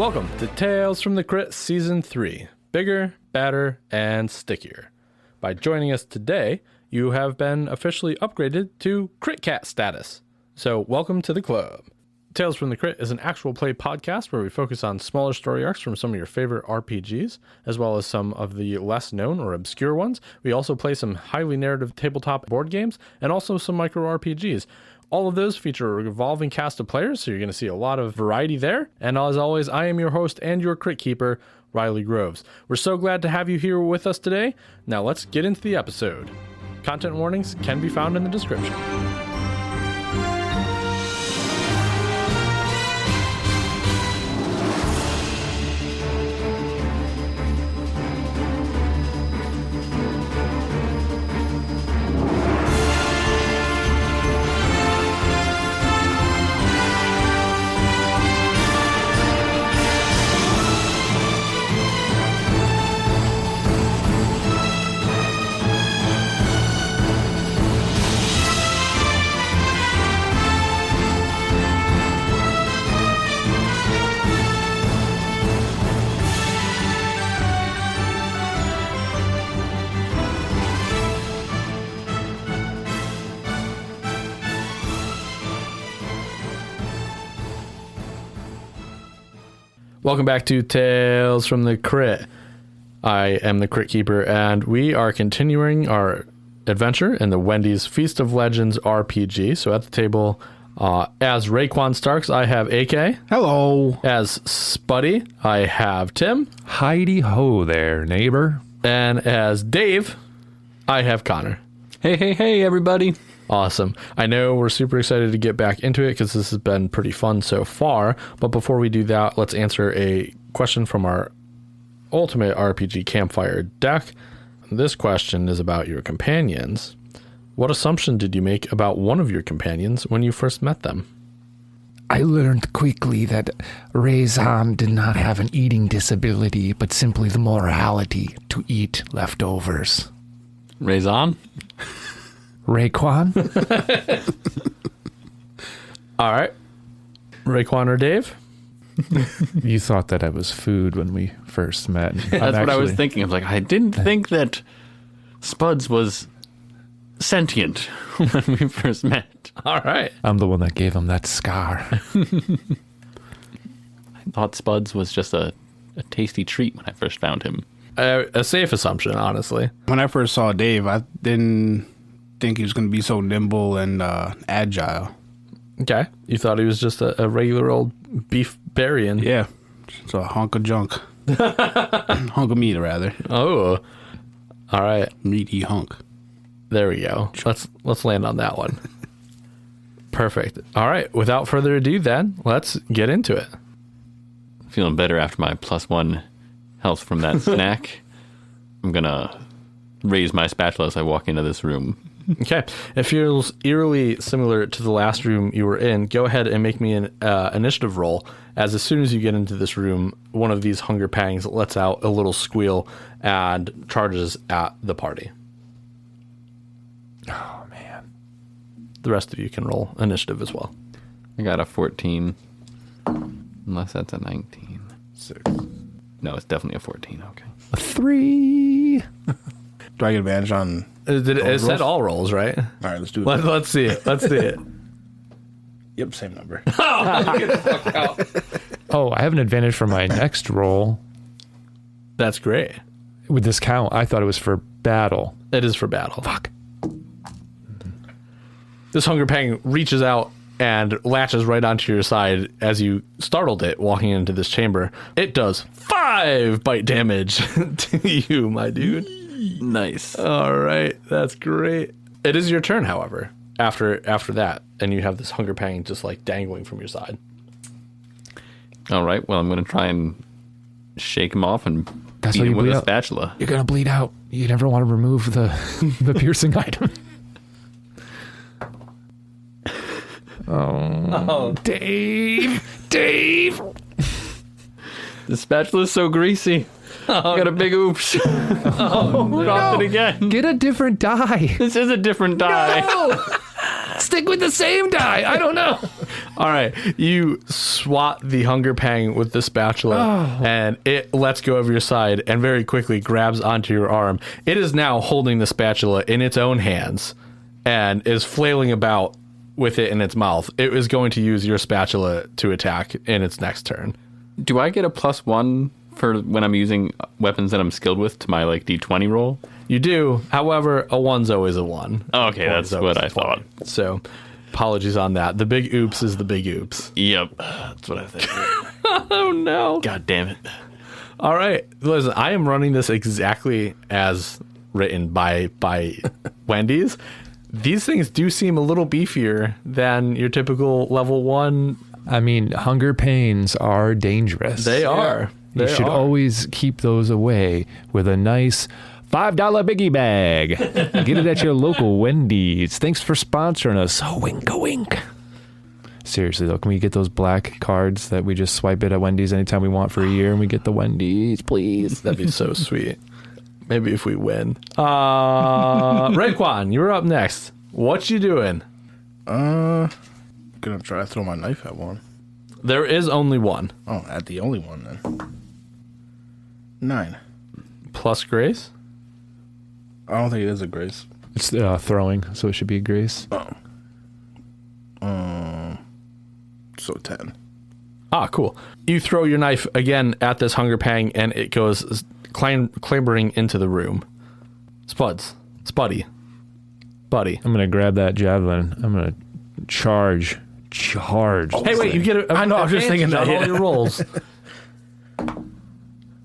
Welcome to Tales from the Crit Season 3, Bigger, Badder, and Stickier. By joining us today, you have been officially upgraded to Crit Cat status. So welcome to the club. Tales from the Crit is an actual play podcast where we focus on smaller story arcs from some of your favorite RPGs, as well as some of the less known or obscure ones. We also play some highly narrative tabletop board games and also some micro RPGs. All of those feature a revolving cast of players, so you're going to see a lot of variety there. And as always, I am your host and your crit keeper, Riley Groves. We're so glad to have you here with us today. Now let's get into the episode. Content warnings can be found in the description. Welcome back to Tales from the Crit. I am the Crit Keeper, and we are continuing our adventure in the Wendy's Feast of Legends RPG. So at the table, as Raekwon Starks, I have AK. Hello. As Spuddy, I have Tim. Heidi ho there, neighbor. And as Dave, I have Connor. Hey, everybody. Awesome. I know we're super excited to get back into it because this has been pretty fun so far. But before we do that, let's answer a question from our Ultimate RPG Campfire deck. This question is about your companions. What assumption did you make about one of your companions when you first met them? I learned quickly that Raekwon did not have an eating disability, but simply the morality to eat leftovers. Raekwon? Raekwon? All right. Raekwon or Dave? You thought that I was food when we first met. That's what I was thinking. I was like, I didn't think that Spuds was sentient when we first met. All right. I'm the one that gave him that scar. I thought Spuds was just a tasty treat when I first found him. A safe assumption, honestly. When I first saw Dave, I didn't think he was going to be so nimble and agile. Okay. You thought he was just a regular old beef barian. Yeah. It's a hunk of junk. Hunk of meat, rather. Oh. All right. Meaty hunk. There we go. Let's land on that one. Perfect. All right. Without further ado, then, let's get into it. Feeling better after my +1 health from that snack. I'm going to raise my spatula as I walk into this room. Okay. It feels eerily similar to the last room you were in. Go ahead and make me an initiative roll, as soon as you get into this room, one of these hunger pangs lets out a little squeal and charges at the party. Oh, man. The rest of you can roll initiative as well. I got a 14. Unless that's a 19. 6. No, it's definitely a 14. Okay. A 3. Do I get advantage on... It said all rolls, right? All right, let's do it. Let's see it. Let's see it. Yep, same number. Oh, I have an advantage for my next roll. That's great. With this count, I thought it was for battle. It is for battle. Fuck. This hunger pang reaches out and latches right onto your side as you startled it walking into this chamber. It does 5 bite damage to you, my dude. Nice. All right. That's great. It is your turn, however, after that. And you have this hunger pang just like dangling from your side. All right. Well, I'm going to try and shake him off and That's beat how you him with bleed a out. spatula. You're going to bleed out. You never want to remove the piercing item. Oh, Dave. The spatula is so greasy. I got a big oops. Dropped it again. Get a different die. This is a different die. No! Stick with the same die. I don't know. All right, you swat the hunger pang with the spatula, and it lets go of your side and very quickly grabs onto your arm. It is now holding the spatula in its own hands and is flailing about with it in its mouth. It is going to use your spatula to attack in its next turn. Do I get a +1 for when I'm using weapons that I'm skilled with to my like D20 roll? You do, however, a 1's always a 1. Okay, that's what I thought. So, apologies on that. The big oops is the big oops. Yep, that's what I think. Oh no! God damn it! All right, listen. I am running this exactly as written by Wendy's. These things do seem a little beefier than your typical level 1. I mean, hunger pains are dangerous. They are. You should always keep those away with a nice $5 biggie bag. Get it at your local Wendy's. Thanks for sponsoring us. Oh, wink, wink. Seriously, though, can we get those black cards that we just swipe it at Wendy's anytime we want for a year and we get the Wendy's, please? That'd be so sweet. Maybe if we win. Raekwon, you're up next. What you doing? Gonna try to throw my knife at one. There is only one. Oh, at the only one then. 9. Plus grace? I don't think it is a grace. It's throwing, so it should be a grace. So 10. Ah, cool. You throw your knife again at this hunger pang, and it goes clambering into the room. Spuddy. Buddy. I'm going to grab that javelin. I'm going to charge. Hey, wait, you get a I know, I was just thinking that, on all yeah. your rolls.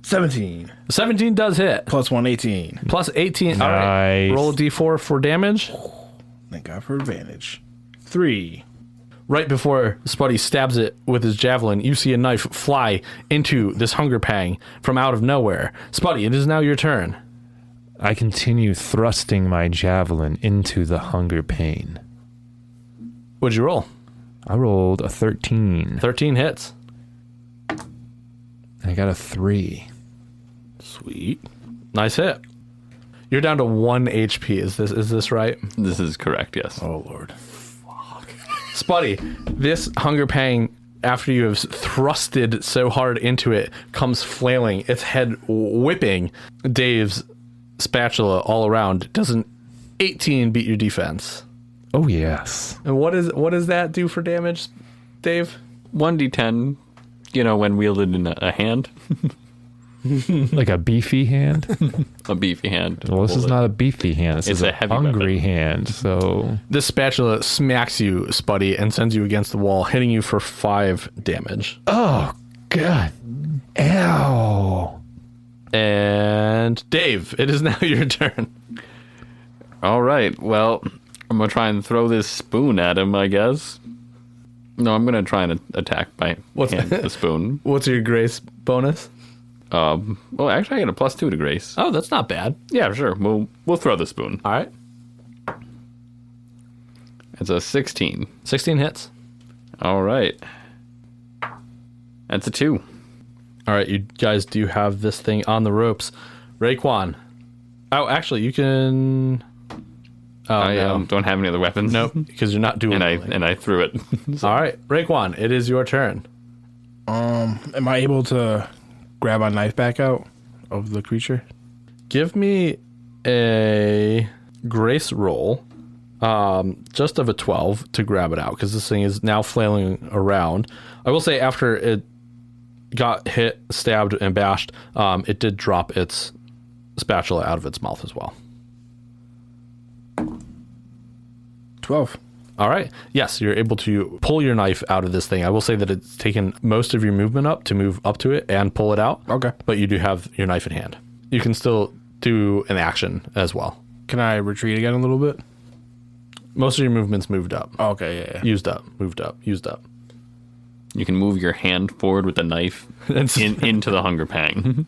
17. 17 does hit. Plus 1, 18. Plus 18. All right. Nice. Roll a d4 for damage. Thank God for advantage. 3. Right before Spuddy stabs it with his javelin, you see a knife fly into this hunger pang from out of nowhere. Spuddy, it is now your turn. I continue thrusting my javelin into the hunger pain. What'd you roll? I rolled a 13. 13 hits. I got a 3. Sweet. Nice hit. You're down to 1 HP. Is this right? This is correct. Yes. Oh, Lord. Spuddy, this hunger pang, after you have thrusted so hard into it, comes flailing, its head whipping Dave's spatula all around. Does an 18 beat your defense? Oh, yes. And what does that do for damage, Dave? 1d10. When wielded in a hand, Like a beefy hand? a beefy hand. Well, this is not a beefy hand. This It's is a a heavy hungry weapon. hand. So This spatula smacks you, Spuddy, and sends you against the wall, hitting you for 5 damage. oh god, ow! And Dave, it is now your turn. All right. Well, I'm gonna try and throw this spoon at him, I guess. No, I'm gonna try and attack by hand the spoon. What's your grace bonus? Well, actually, I get a +2 to grace. Oh, that's not bad. Yeah, sure. We'll throw the spoon. All right. It's a 16. 16 hits. All right. That's a 2. All right, you guys do have this thing on the ropes. Raekwon. Oh, actually, you can... Oh, I no. don't have any other weapons. Nope, because you're not doing it. and I threw it. So- All right, Raekwon, it is your turn. Am I able to grab my knife back out of the creature? Give me a grace roll, just of a 12 to grab it out, because this thing is now flailing around. I will say after it got hit, stabbed, and bashed, it did drop its spatula out of its mouth as well. 12. All right. Yes, you're able to pull your knife out of this thing. I will say that it's taken most of your movement up to move up to it and pull it out. Okay. But you do have your knife in hand. You can still do an action as well. Can I retreat again a little bit? Most of your movement's moved up. Okay, yeah. Used up, moved up, used up. You can move your hand forward with the knife into the hunger pang.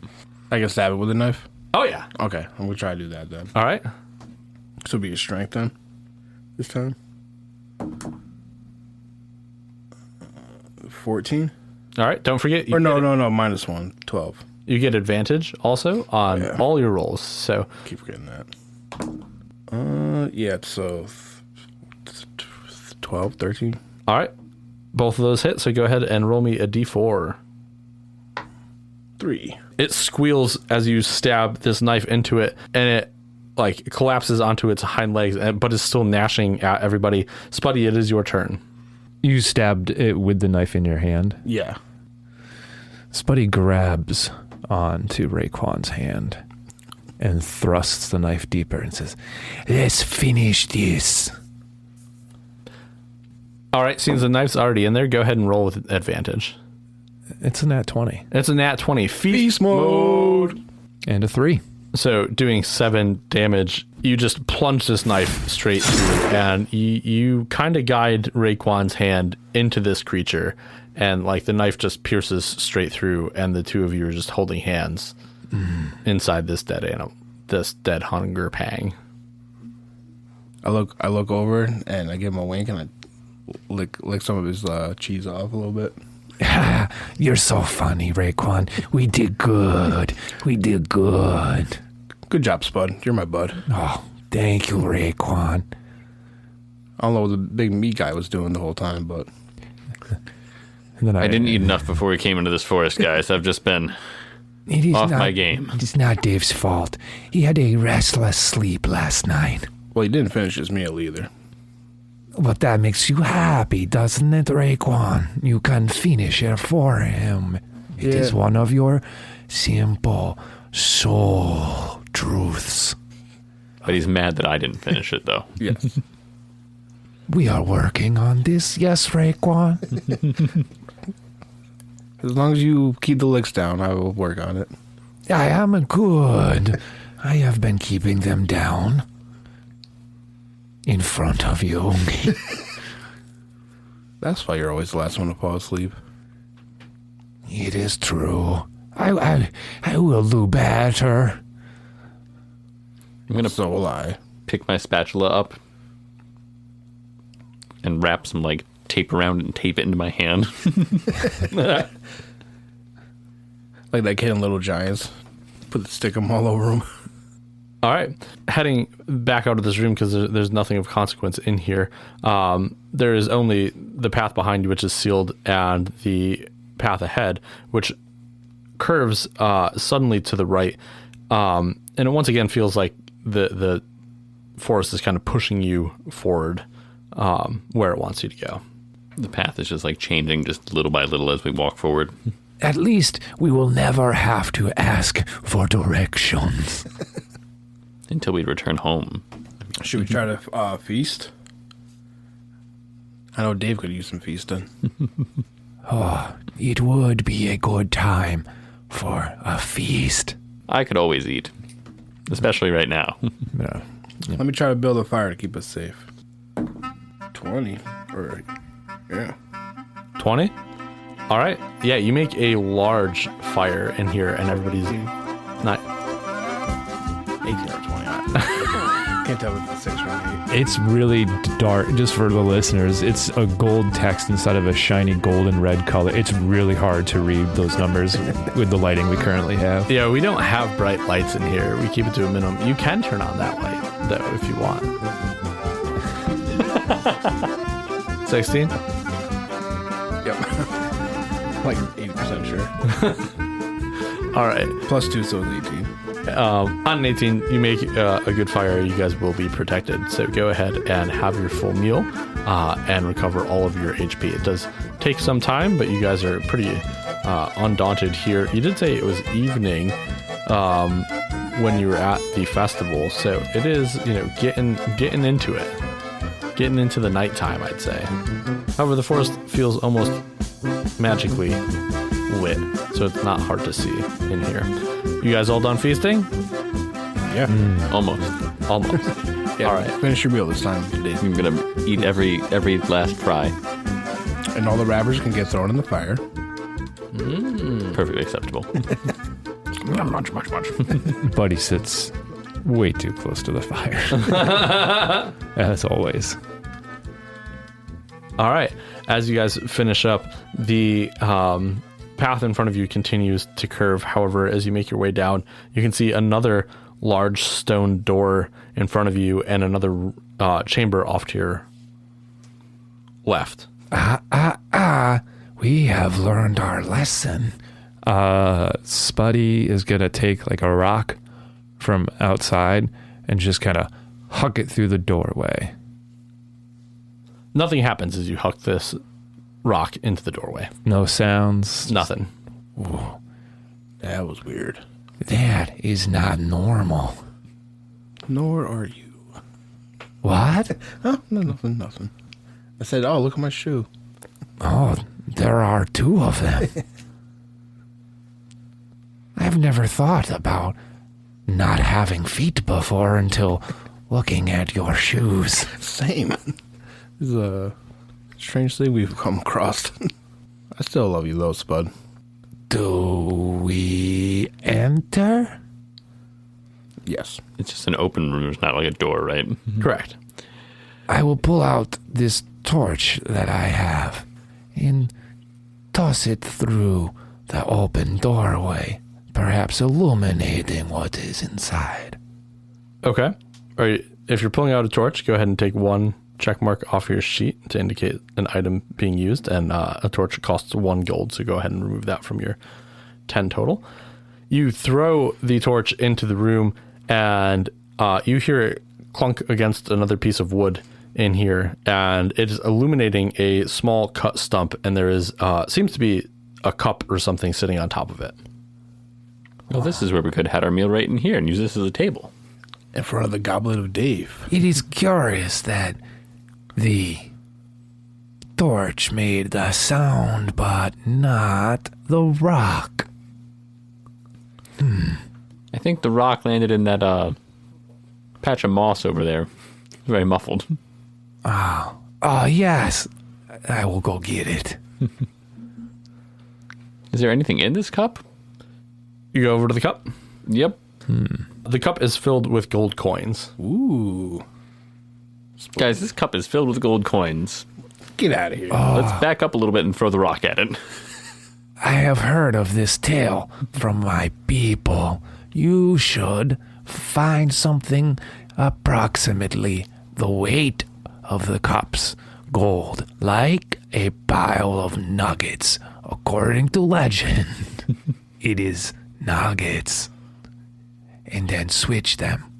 I can stab it with a knife? Oh, yeah. Okay, I'm going to try to do that then. All right. This will be a strength then. This time. 14? All right. Don't forget. Or no, -1. 12. You get advantage also on all your rolls. So Keep forgetting that. Yeah, so 12, 13. all right. Both of those hit, so go ahead and roll me a d4. 3. It squeals as you stab this knife into it, and it like collapses onto its hind legs, but is still gnashing at everybody. Spuddy, it is your turn. You stabbed it with the knife in your hand. Yeah. Spuddy grabs onto Raekwon's hand and thrusts the knife deeper and says, "Let's finish this." All right, since the knife's already in there, go ahead and roll with advantage. It's a nat 20. It's a nat 20. Feast mode. And a 3. So doing 7 damage, you just plunge this knife straight through, and you kind of guide Raekwon's hand into this creature, and like the knife just pierces straight through, and the two of you are just holding hands inside this dead animal, this dead hunger pang. I look over and I give him a wink and I lick some of his cheese off a little bit. You're so funny, Raekwon. We did good. We did good. Good job, Spud. You're my bud. Oh, thank you, Raekwon. I don't know what the big meat guy was doing the whole time, but And then I didn't eat enough before we came into this forest, guys. I've just been It is off not, my game. It's not Dave's fault. He had a restless sleep last night. well, he didn't finish his meal either. But that makes you happy, doesn't it, Raekwon? You can finish it for him. It is one of your simple soul truths. But he's mad that I didn't finish it, though. Yes. We are working on this, yes, Raekwon? As long as you keep the licks down, I will work on it. I am good. I have been keeping them down. In front of you. That's why you're always the last one to fall asleep. It is true. I will do better. I'm going to So will I. pick my spatula up and wrap some, like, tape around it and tape it into my hand. Like that kid in Little Giants. Stick them all over him. All right, heading back out of this room because there's nothing of consequence in here. There is only the path behind you, which is sealed, and the path ahead, which curves suddenly to the right. And it once again feels like the forest is kind of pushing you forward where it wants you to go. The path is just, like, changing just little by little as we walk forward. At least we will never have to ask for directions. Until we return home. Should we try to feast? I know Dave could use some feasting. It would be a good time for a feast. I could always eat. Especially right now. Yeah. Let me try to build a fire to keep us safe. 20. Or, yeah. 20? All right. Yeah, you make a large fire in here, and everybody's not. 18 or 20. Can't tell if it's 6 or 8. It's really dark, just for the listeners. It's a gold text instead of a shiny golden red color. It's really hard to read those numbers with the lighting we currently have. Yeah, we don't have bright lights in here. We keep it to a minimum. You can turn on that light, though, if you want. 16? Yep. Like 80% sure. All right. Plus 2, so it's 18. On an 18, you make a good fire. You guys will be protected. So go ahead and have your full meal and recover all of your HP. It does take some time, but you guys are pretty undaunted here. You did say it was evening when you were at the festival, so it is, getting into it. Getting into the nighttime, I'd say. However, the forest feels almost magically lit, so it's not hard to see in here. You guys all done feasting? Yeah. Almost. Almost. Yeah. All right. Finish your meal this time, Dave. I'm going to eat every last fry. And all the wrappers can get thrown in the fire. Perfectly acceptable. Munch, munch, munch. Buddy sits way too close to the fire. As always. All right. As you guys finish up, the path in front of you continues to curve. However, as you make your way down, you can see another large stone door in front of you and another chamber off to your left. We have learned our lesson. Spuddy is going to take like a rock from outside and just kind of huck it through the doorway. Nothing happens as you huck this rock into the doorway. No sounds. Nothing. Ooh, That was weird. that is not normal. Nor are you. What? Oh, no, nothing. I said, oh, look at my shoe. Oh, there are two of them. I've never thought about not having feet before until looking at your shoes. Same. This is a strange thing we've come across. I still love you, though, Spud. Do we enter? Yes. It's just an open room. It's not like a door, right? Correct. I will pull out this torch that I have and toss it through the open doorway, perhaps illuminating what is inside. Okay. If you're pulling out a torch, go ahead and take one check mark off your sheet to indicate an item being used, and a torch costs 1 gold, so go ahead and remove that from your 10 total. You throw the torch into the room, and you hear it clunk against another piece of wood in here, and it is illuminating a small cut stump, and there is seems to be a cup or something sitting on top of it. Well, this is where we could have had our meal right in here and use this as a table. In front of the goblet of Dave. It is curious that the torch made the sound, but not the rock. I think the rock landed in that patch of moss over there. Very muffled. Oh, yes. I will go get it. Is there anything in this cup? You go over to the cup. Yep. The cup is filled with gold coins. Ooh. Guys, this cup is filled with gold coins. Get out of here. Let's back up a little bit and throw the rock at it. I have heard of this tale from my people. You should find something approximately the weight of the cup's gold, like a pile of nuggets. According to legend, it is nuggets. And then switch them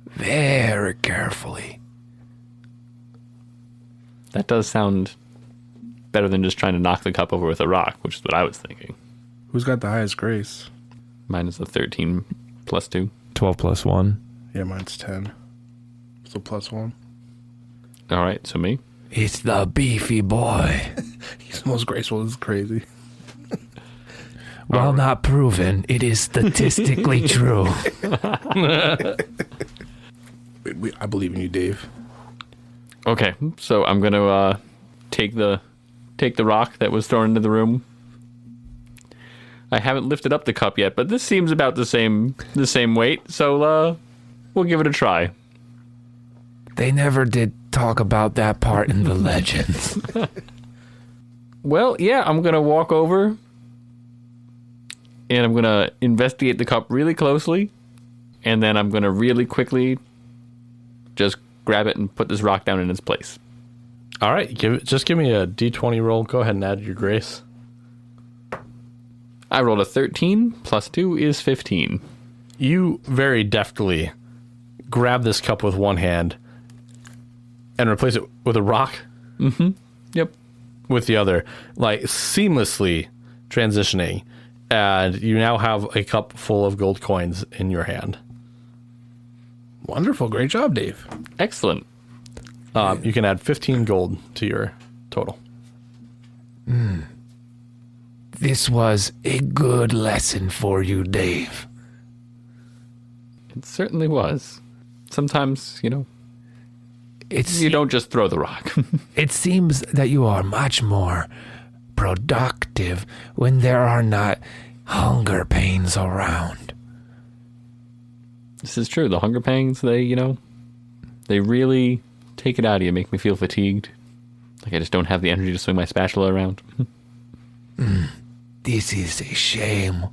very carefully. That does sound better than just trying to knock the cup over with a rock, which is what I was thinking. Who's got the highest grace? Mine is a 13 plus 2. 12 plus 1. Yeah, mine's 10. So +1. All right, so me. It's the beefy boy. He's the most graceful. This is crazy. While not proven, it is statistically true. I believe in you, Dave. Okay, so I'm going to take the rock that was thrown into the room. I haven't lifted up the cup yet, but this seems about the same weight, so we'll give it a try. They never did talk about that part in the legends. Well, yeah, I'm going to walk over and I'm going to investigate the cup really closely, and then I'm going to really quickly just grab it and put this rock down in its place. All right, just give me a d20 roll. Go ahead and add your grace. I rolled a 13, plus 2 is 15. You very deftly grab this cup with one hand and replace it with a rock Yep. with the other, like seamlessly transitioning, and you now have a cup full of gold coins in your hand. Wonderful. Great job, Dave. Excellent. You can add 15 gold to your total. This was a good lesson for you, Dave. It certainly was. Sometimes, you It's, don't just throw the rock. it seems that you are much more productive when there are not hunger pains around. This is true. The hunger pangs, they really take it out of you, make me feel fatigued. Like I just don't have the energy to swing my spatula around. This is a shame.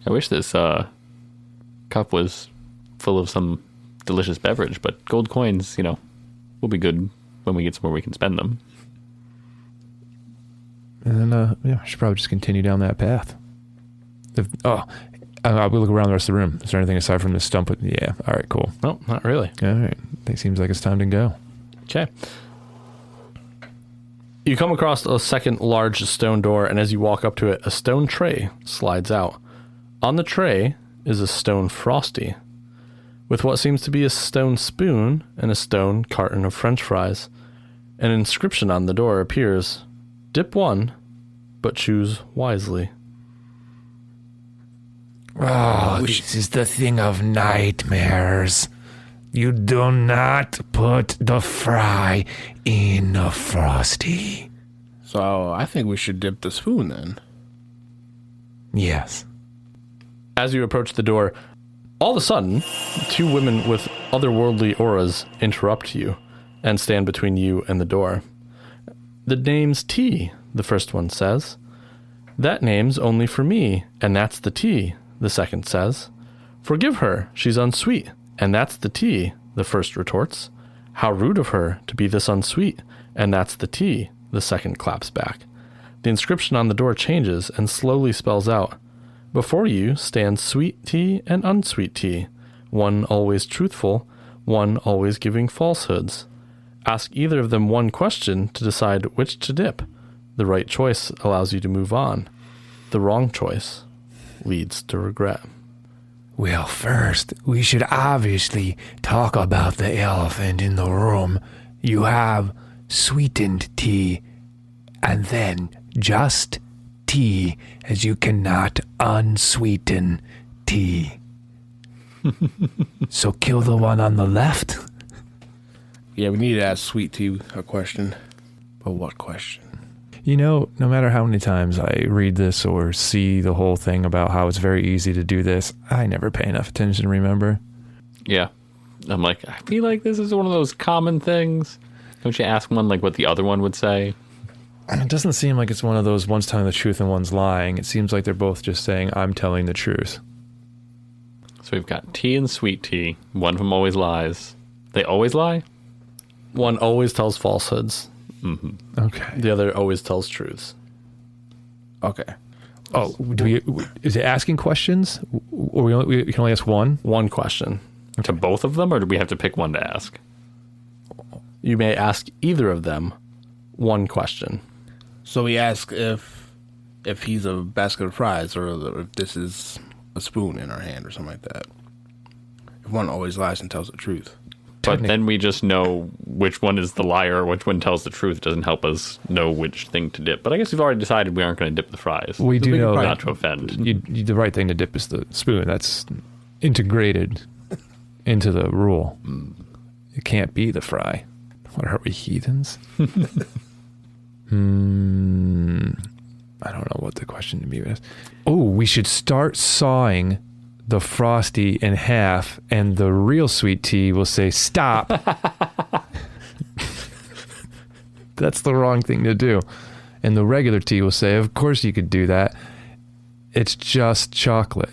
I wish this cup was full of some delicious beverage, but gold coins, will be good when we get somewhere we can spend them. And then, I should probably just continue down that path. We look around the rest of the room. Is there anything aside from this stump? Yeah. All right, cool. No, not really. All right. It seems like it's time to go. Okay. You come across a second large stone door, and as you walk up to it, a stone tray slides out. On the tray is a stone frosty, with what seems to be a stone spoon and a stone carton of French fries. An inscription on the door appears, "Dip one, but choose wisely." Oh, this is the thing of nightmares. You do not put the fry in a frosty. So I think we should dip the spoon then. Yes. As you approach the door, all of a sudden, two women with otherworldly auras interrupt you and stand between you and the door. "The name's T," the first one says. "That name's only for me, and that's the T," the second says. "Forgive her, she's unsweet, and that's the T," the first retorts. "How rude of her to be this unsweet, and that's the T," the second claps back. The inscription on the door changes and slowly spells out, "Before you stand sweet tea and unsweet tea, one always truthful, one always giving falsehoods. Ask either of them one question to decide which to dip. The right choice allows you to move on. The wrong choice leads to regret." Well, first, we should obviously talk about the elephant in the room. You have sweetened tea, and then just tea, as you cannot unsweeten tea. So kill the one on the left. Yeah, we need to ask Sweet Tea a question. But what question? You know, no matter how many times I read this or see the whole thing about how it's very easy to do this, I never pay enough attention to remember. Yeah. I'm like, I feel like this is one of those common things. Don't you ask one like what the other one would say? It doesn't seem like it's one of those one's telling the truth and one's lying. It seems like they're both just saying, I'm telling the truth. So we've got tea and sweet tea. One of them always lies. They always lie? One always tells falsehoods. Mm-hmm. Okay. The other always tells truths. Okay. Oh, is it asking questions? Or we can only ask one? One question. To both of them, or do we have to pick one to ask? You may ask either of them one question. So we ask if he's a basket of fries or if this is a spoon in our hand or something like that. If one always lies and tells the truth. But then we just know which one is the liar, which one tells the truth. It doesn't help us know which thing to dip. But I guess we've already decided we aren't going to dip the fries. We do know not to offend. The right thing to dip is the spoon. That's integrated into the rule. It can't be the fry. What are we, heathens? I don't know what the question to be is. Oh, we should start sawing the frosty in half, and the real sweet tea will say, stop. That's the wrong thing to do. And the regular tea will say, of course you could do that. It's just chocolate.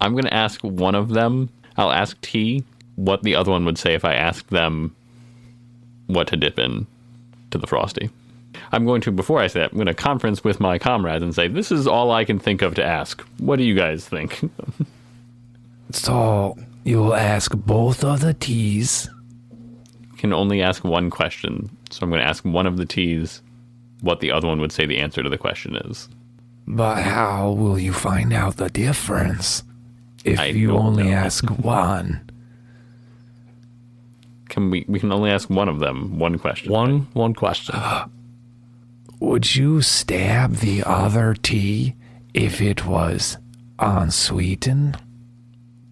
I'm going to ask one of them. I'll ask T what the other one would say if I asked them what to dip in to the frosty. I'm going to, before I say that, I'm going to conference with my comrades and say, this is all I can think of to ask. What do you guys think? So you'll ask both of the teas. Can only ask one question. So I'm going to ask one of the T's what the other one would say the answer to the question is. But how will you find out the difference if I you don't only know. ask one? We can only ask one of them one question. One question. Would you stab the other tea if it was unsweetened?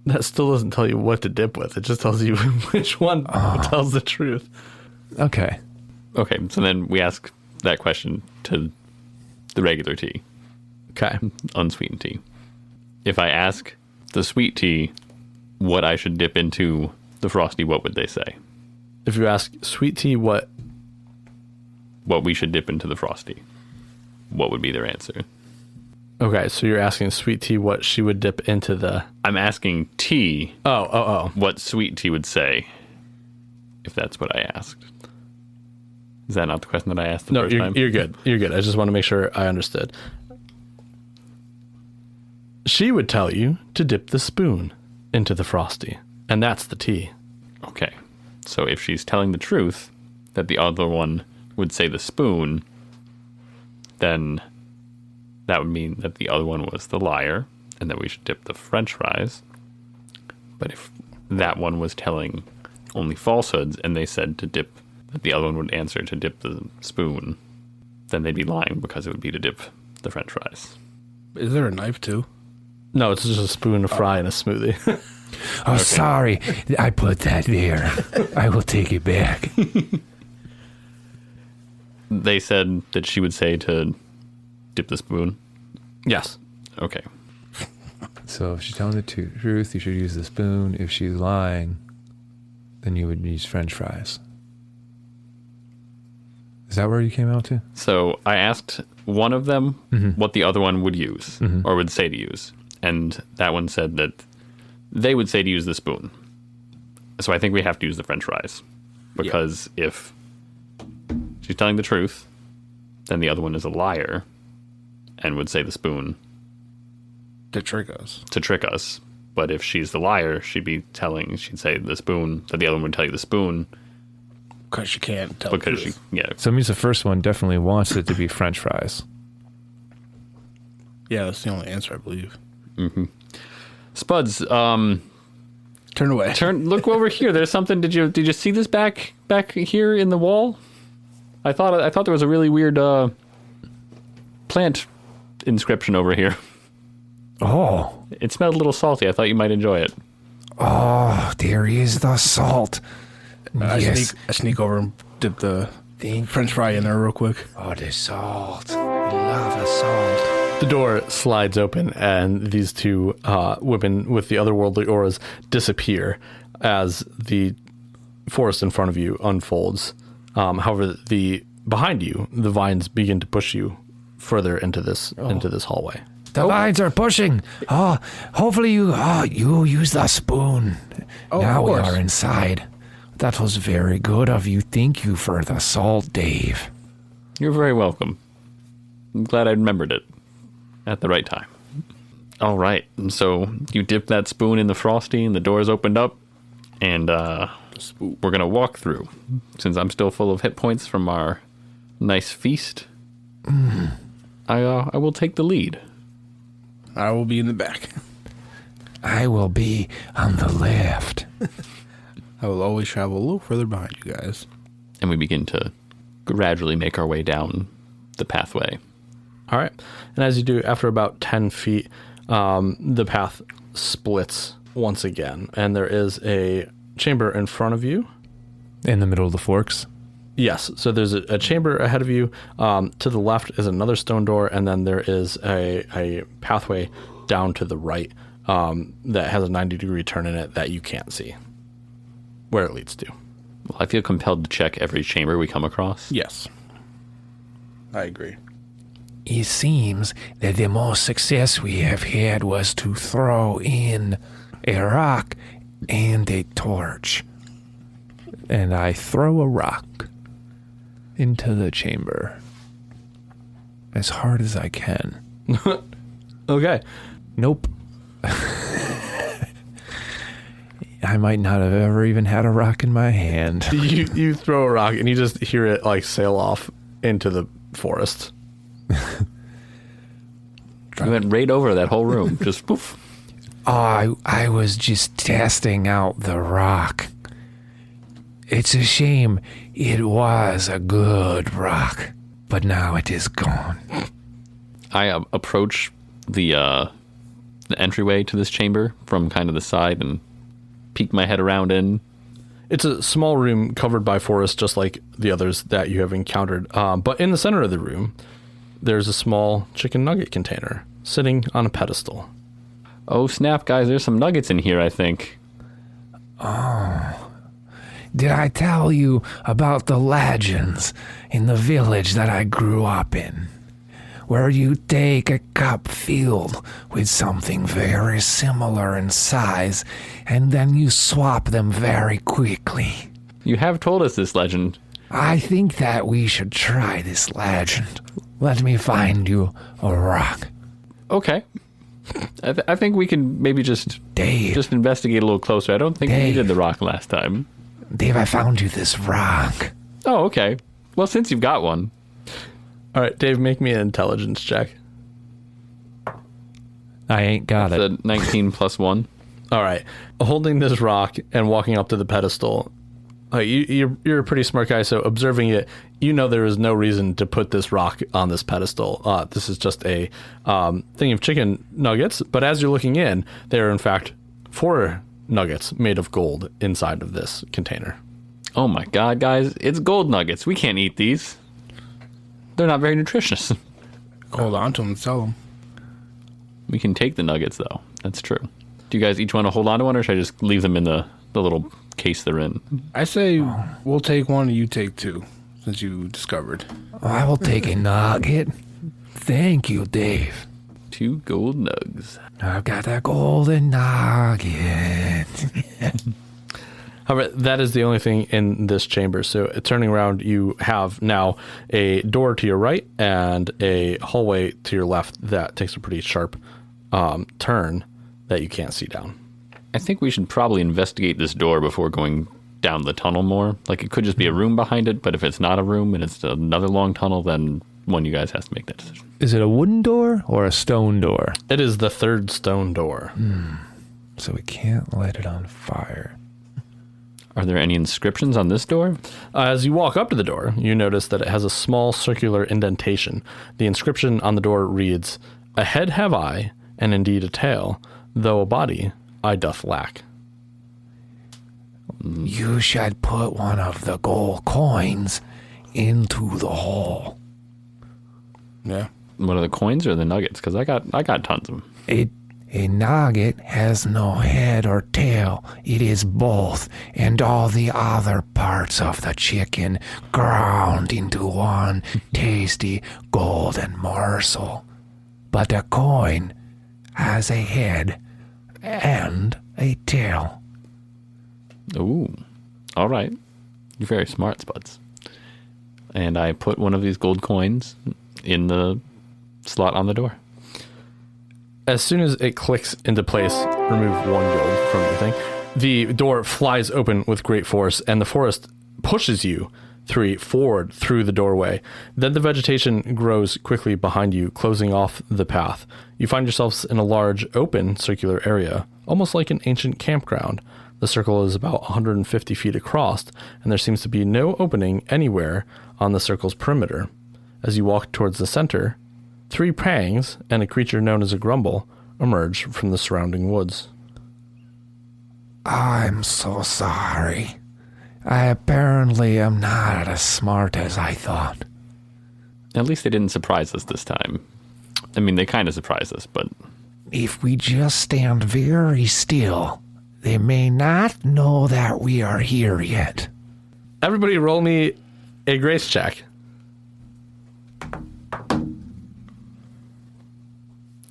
That still doesn't tell you what to dip with. It just tells you which one tells the truth. Okay. Okay, so then we ask that question to the regular tea, Okay. unsweetened tea. If I ask the sweet tea what I should dip into the frosty, what would they say? If you ask sweet tea what What we should dip into the frosty, what would be their answer? Okay, so you're asking sweet tea what she would dip into the... I'm asking tea Oh. what sweet tea would say if that's what I asked. Is that not the question that I asked the No, first time? you're good. You're good. I just want to make sure I understood. She would tell you to dip the spoon into the frosty, and that's the tea. Okay. So if she's telling the truth, that the other one would say the spoon, then that would mean that the other one was the liar, and that we should dip the French fries. But if that one was telling only falsehoods, and they said to dip, that the other one would answer to dip the spoon, then they'd be lying because it would be to dip the French fries. Is there a knife too? No, it's just a spoon of fry in a smoothie. Oh, sorry. I put that there. I will take it back. They said that she would say to dip the spoon. Yes. Okay. So if she's telling the truth, you should use the spoon. If she's lying, then you would use French fries. Is that where you came out to? So I asked one of them what the other one would use or would say to use. And that one said that they would say to use the spoon. So I think we have to use the French fries. Because if she's telling the truth, then the other one is a liar and would say the spoon. To trick us. To trick us. But if she's the liar, she'd say the spoon, that the other one would tell you the spoon. Because she can't tell Because the truth. So it means the first one definitely wants it to be French fries. Yeah, that's the only answer, I believe. Spuds, Turn away. look over here. There's something. Did you see this back here in the wall? I thought there was a really weird plant inscription over here. Oh, It smelled a little salty. I thought you might enjoy it. oh, there is the salt. I sneak over and dip the French fry in there real quick. Oh, the salt. I love the salt. The door slides open, and these two women with the otherworldly auras disappear as the forest in front of you unfolds. However, behind you, the vines begin to push you further into this hallway. The vines are pushing. Oh, hopefully you use the spoon. Oh, now of we course. are inside. That was very good of you. Thank you for the salt, Dave. You're very welcome. I'm glad I remembered it at the right time. All right. And so you dip that spoon in the frosty, and the doors opened up, and we're gonna walk through. Since I'm still full of hit points from our nice feast, I will take the lead. I will be in the back. I will be on the left. I will always travel a little further behind you guys. And we begin to gradually make our way down the pathway. All right. And as you do, after about 10 feet, the path splits once again, and there is a chamber in front of you. In the middle of the forks. Yes. So there's a chamber ahead of you. To the left is another stone door, and then there is a pathway down to the right that has a 90-degree turn in it that you can't see where it leads to. Well, I feel compelled to check every chamber we come across. Yes. I agree. It seems that the most success we have had was to throw in a rock and a torch. And I throw a rock into the chamber as hard as I can. Okay. Nope. I might not have ever even had a rock in my hand. You throw a rock, and you just hear it like sail off into the forest. We went right over that whole room. Just poof. Oh, I was just testing out the rock. It's a shame it was a good rock, but now it is gone. I approach the entryway to this chamber from kind of the side and peek my head around in. It's a small room covered by forest, just like the others that you have encountered. But in the center of the room, there's a small chicken nugget container sitting on a pedestal. Oh, snap, guys. There's some nuggets in here, I think. Did I tell you about the legends in the village that I grew up in? Where you take a cup filled with something very similar in size, and then you swap them very quickly. You have told us this legend. I think that we should try this legend. Let me find you a rock. Okay. I think we can maybe just investigate a little closer. I don't think we needed the rock last time. Dave, I found you this rock. Oh, okay. Well, since you've got one. All right, Dave, make me an intelligence check. I ain't got it. The 19 plus 1. All right. Holding this rock and walking up to the pedestal, you're a pretty smart guy, so observing it, you know there is no reason to put this rock on this pedestal. This is just a thing of chicken nuggets, but as you're looking in, there are in fact 4 nuggets made of gold inside of this container. Oh my god, guys. It's gold nuggets. We can't eat these. They're not very nutritious. Hold on to them and sell them. We can take the nuggets, though. That's true. Do you guys each want to hold on to one, or should I just leave them in the little case they're in? I say we'll take one and you take 2, since you discovered. I will take a nugget. Thank you, Dave. 2 gold nugs. I've got a golden nugget. However, that is the only thing in this chamber. So turning around, you have now a door to your right and a hallway to your left that takes a pretty sharp turn that you can't see down. I think we should probably investigate this door before going down the tunnel more. Like, it could just be a room behind it, but if it's not a room and it's another long tunnel, then one of you guys has to make that decision. Is it a wooden door or a stone door? It is the 3rd stone door. So we can't light it on fire. Are there any inscriptions on this door? As you walk up to the door, you notice that it has a small circular indentation. The inscription on the door reads, "A head have I, and indeed a tail, though a body I doth lack." You should put one of the gold coins into the hole. Yeah. What are the coins or the nuggets? Because I got tons of them. A nugget has no head or tail. It is both, and all the other parts of the chicken ground into one tasty golden morsel. But the coin has a head and a tail. Ooh. All right. You're very smart, Spuds. And I put one of these gold coins in the slot on the door. As soon as it clicks into place, remove 1 gold from your thing. The door flies open with great force, and the forest pushes you forward through the doorway. Then the vegetation grows quickly behind you, closing off the path. You find yourselves in a large, open, circular area, almost like an ancient campground. The circle is about 150 feet across, and there seems to be no opening anywhere on the circle's perimeter. As you walk towards the center, 3 pangs and a creature known as a grumble emerge from the surrounding woods. I'm so sorry. I apparently am not as smart as I thought. At least they didn't surprise us this time. I mean, they kind of surprised us, but... If we just stand very still, they may not know that we are here yet. Everybody roll me a grace check.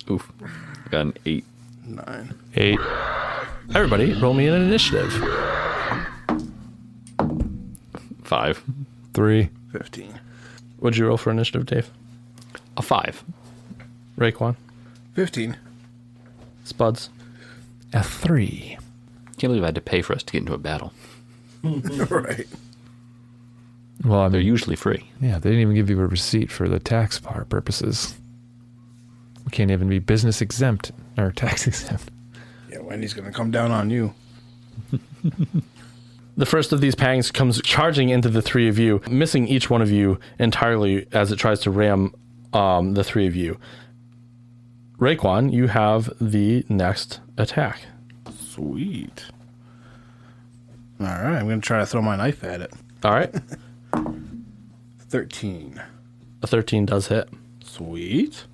Oof. I got an 8. 9. 8. Everybody roll me an initiative. 5. 3. 15. What'd you roll for initiative, Dave? A 5. Raekwon? 15. Spuds? A 3. Can't believe I had to pay for us to get into a battle. Right. Well, I They're mean, usually free. yeah, they didn't even give you a receipt for the tax purposes. We can't even be business exempt or tax exempt. Yeah, Wendy's going to come down on you. The first of these pangs comes charging into the 3 of you, missing each one of you entirely as it tries to ram the 3 of you. Raekwon, you have the next attack. Sweet. All right, I'm going to try to throw my knife at it. All right. 13. A 13 does hit. Sweet.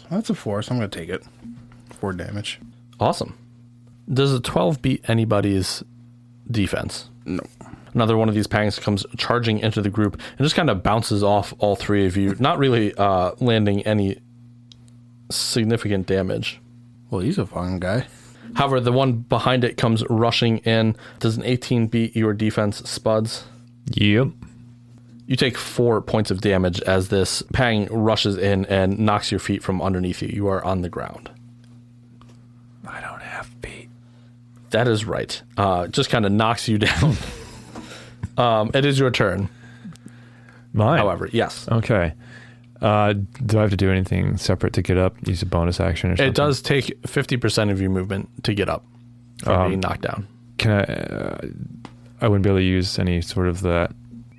That's a 4, so I'm going to take it. 4 damage. Awesome. Does a 12 beat anybody's defense? No. Another one of these pangs comes charging into the group and just kind of bounces off all 3 of you, not really landing any significant damage. Well, he's a fun guy. However, the one behind it comes rushing in. Does an 18 beat your defense, Spuds? Yep. You take 4 points of damage as this pang rushes in and knocks your feet from underneath you. You are on the ground. I don't have feet. That is right. Just kind of knocks you down. It is your turn. Mine. However, yes. Okay. Do I have to do anything separate to get up? Use a bonus action or something? It does take 50% of your movement to get up from being knocked down. Can I wouldn't be able to use any sort of that,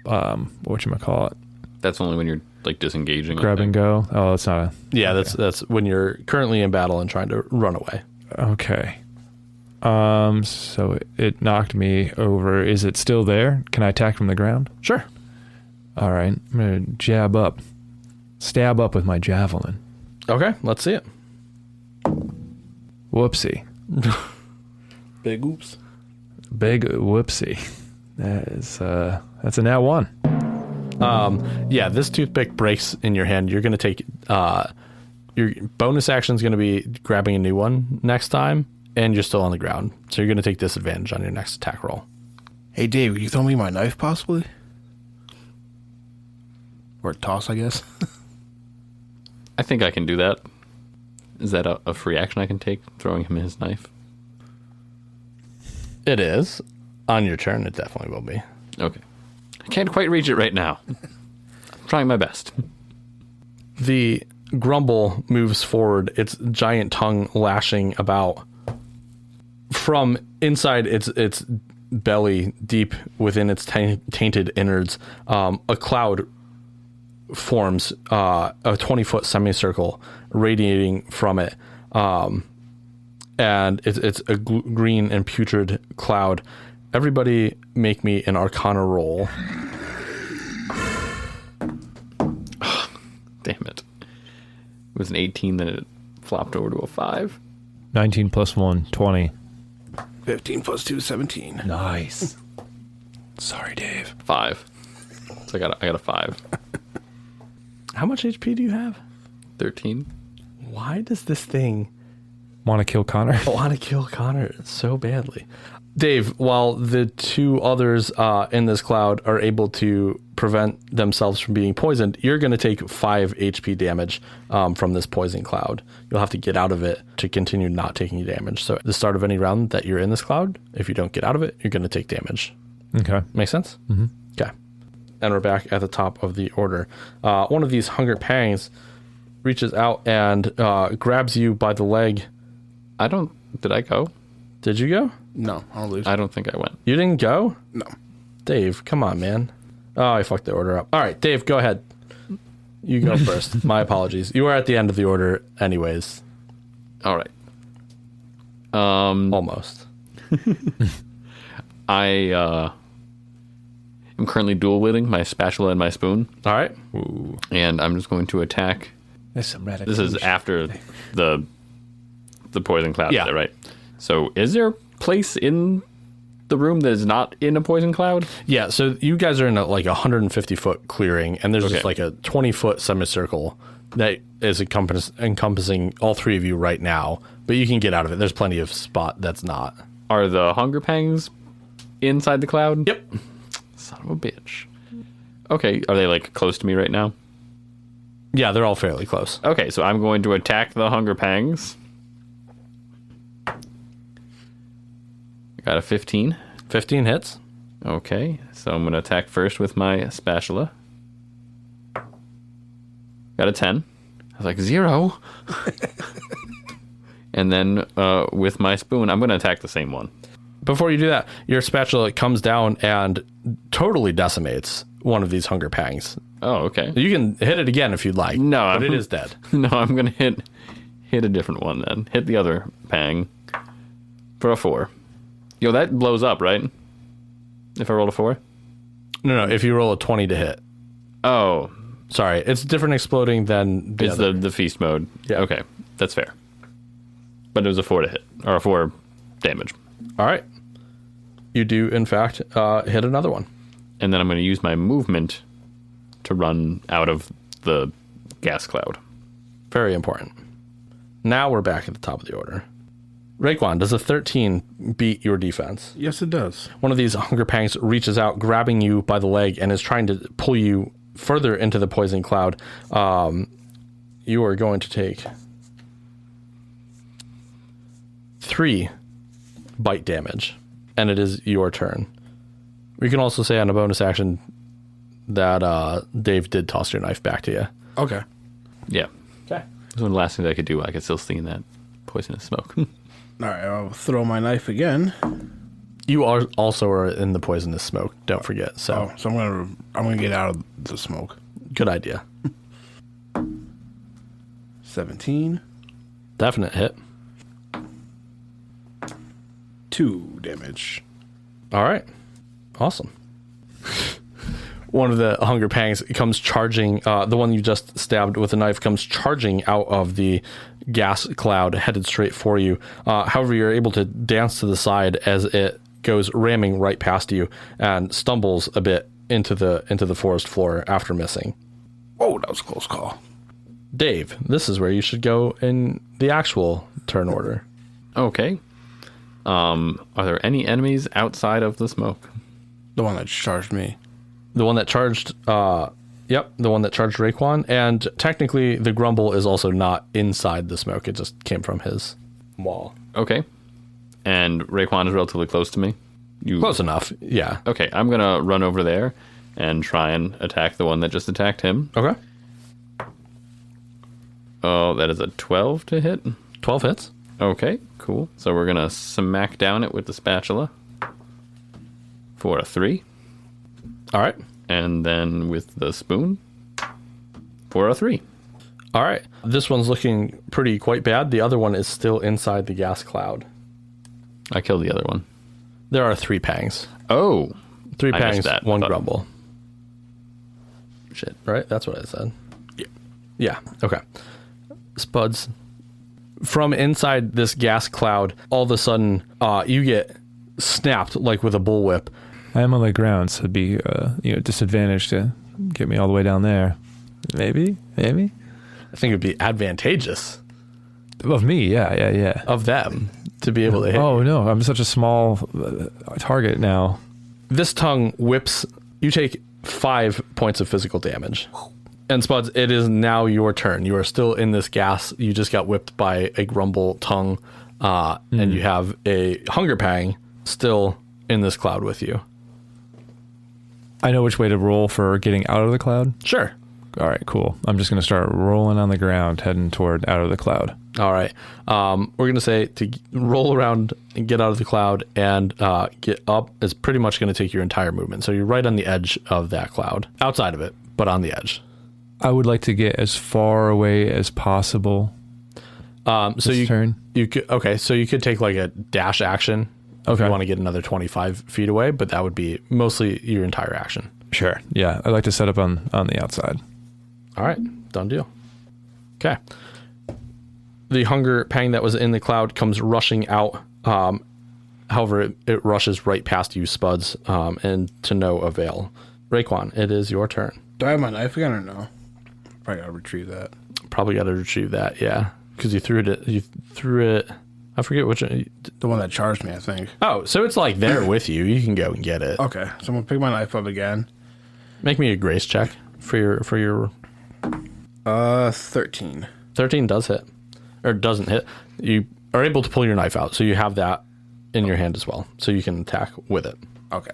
whatchamacallit? That's only when you're like disengaging. Grab and go? Oh, that's not a... Yeah, that's when you're currently in battle and trying to run away. Okay. So it knocked me over. Is it still there? Can I attack from the ground? Sure. All right. I'm going to jab up. Stab up with my javelin. Okay, let's see it. Whoopsie. Big oops. Big whoopsie. That's a nat 1. Yeah, this toothpick breaks in your hand. You're going to take... your bonus action is going to be grabbing a new one next time, and you're still on the ground. So you're going to take disadvantage on your next attack roll. Hey, Dave, will you throw me my knife, possibly? Or a toss, I guess. I think I can do that. Is that a free action I can take? Throwing him his knife? It is. On your turn, it definitely will be. Okay. I can't quite reach it right now. I'm trying my best. The grumble moves forward, its giant tongue lashing about. From inside its belly, deep within its tainted innards, a cloud forms, a 20-foot semicircle radiating from it. And it's a green and putrid cloud. Everybody make me an Arcana roll. Damn it. It was an 18, then it flopped over to a 5. 19 plus 1, 20. 15 plus 2, 17. Nice. Sorry, Dave. 5. So I got a 5. How much HP do you have? 13. Why does this thing Want to kill Connor? want to kill Connor so badly? Dave, while the 2 others in this cloud are able to prevent themselves from being poisoned, you're going to take 5 HP damage from this poison cloud. You'll have to get out of it to continue not taking damage. So at the start of any round that you're in this cloud, if you don't get out of it, you're going to take damage. Okay. Make sense? Mm-hmm. Okay. And we're back at the top of the order. One of these hunger pangs reaches out and grabs you by the leg. Did I go? Did you go? No, I don't lose. I don't think I went. You didn't go? No. Dave, come on, man. Oh, I fucked the order up. All right, Dave, go ahead. You go first. My apologies. You are at the end of the order anyways. All right. Almost. I am currently dual wielding my spatula and my spoon, All right. and I'm just going to attack. There's some radical. This is after the poison cloud, Yeah. is that right? So is there a place in the room that is not in a poison cloud? Yeah, so you guys are in a 150-foot clearing, and there's just Okay. a 20-foot semicircle that is encompassing all 3 of you right now, but you can get out of it. There's plenty of spot that's not. Are the hunger pangs inside the cloud? Yep. Son of a bitch. Okay, are they close to me right now? Yeah, they're all fairly close. Okay, so I'm going to attack the hunger pangs. Got a 15. 15 hits. Okay, so I'm going to attack first with my spatula. Got a 10. I was like, 0. And then with my spoon, I'm going to attack the same one. Before you do that, your spatula comes down and totally decimates one of these hunger pangs. Oh, okay. You can hit it again if you'd like. No, but it is dead. No, I'm going to hit a different one then. Hit the other pang for a 4. Yo, that blows up, right? If I rolled a 4? No, if you roll a 20 to hit. Oh, Sorry, it's different exploding than the it's other. the feast mode. Yeah. Okay, that's fair. But it was a 4 to hit, or a 4 damage. All right. You do, in fact, hit another one. And then I'm going to use my movement to run out of the gas cloud. Very important. Now we're back at the top of the order. Raekwon, does a 13 beat your defense? Yes, it does. One of these hunger pangs reaches out, grabbing you by the leg, and is trying to pull you further into the poison cloud. You are going to take 3 bite damage, and it is your turn. We can also say on a bonus action that Dave did toss your knife back to you. Okay. Yeah. Okay. That's one of the last things I could do. I could still see that poisonous smoke. All right, I'll throw my knife again. You are also are in the poisonous smoke. Don't forget. So, So I'm gonna get out of the smoke. good idea. 17, Definite hit. 2 damage. All right. Awesome. One of the hunger pangs comes charging. The one you just stabbed with a knife comes charging out of the gas cloud, headed straight for you. However, you're able to dance to the side as it goes ramming right past you and stumbles a bit into the forest floor after missing. Oh, that was a close call. Dave, this is where you should go in the actual turn order. Okay. Are there any enemies outside of the smoke? The one that charged me. The one that charged, the one that charged Raekwon, and technically the grumble is also not inside the smoke. It just came from his wall. Okay. And Raekwon is relatively close to me. Close enough, yeah. Okay, I'm gonna run over there and try and attack the one that just attacked him. Okay. Oh, that is a 12 to hit. 12 hits. Okay, cool. So we're gonna smack down it with the spatula for a 3. All right. And then with the spoon for a 3. All right. This one's looking quite bad. The other one is still inside the gas cloud. I killed the other one. There are 3 pangs. Oh. 3 I missed pangs, that, 1 but- grumble. Shit. Right? That's what I said. Yeah. Yeah. Okay. Spuds. From inside this gas cloud, all of a sudden, you get snapped like with a bullwhip. I am on the ground, so it'd be disadvantage to get me all the way down there. Maybe. I think it would be advantageous Of me, yeah. of them to be able to hit. Oh no, I'm such a small target now. This tongue whips. You take 5 points of physical damage. And Spuds, it is now your turn. You are still in this gas. You just got whipped by a grumble tongue, and you have a hunger pang still in this cloud with you. I know which way to roll for getting out of the cloud. Sure. All right, cool. I'm just going to start rolling on the ground, heading toward out of the cloud. All right. We're going to say to roll around and get out of the cloud and get up is pretty much going to take your entire movement. So you're right on the edge of that cloud. Outside of it, but on the edge. I would like to get as far away as possible. So This turn. you could, okay, so you could take like a dash action if Okay. you want to get another 25 feet away, but that would be mostly your entire action. Sure. Yeah, I'd like to set up on the outside. All right, done deal. Okay. The hunger pang that was in the cloud comes rushing out. However, it rushes right past you, Spuds, and to no avail. Raekwon, it is your turn. Do I have my knife again or no? Probably gotta retrieve that. Probably got to retrieve that, yeah, because you threw it. I forget which. The one that charged me, I think. Oh, so it's like there with you. You can go and get it. Okay, so I'm gonna pick my knife up again. Make me a grace check for your 13. 13 does hit, or doesn't hit. You are able to pull your knife out, so you have that in your hand as well, so you can attack with it. Okay.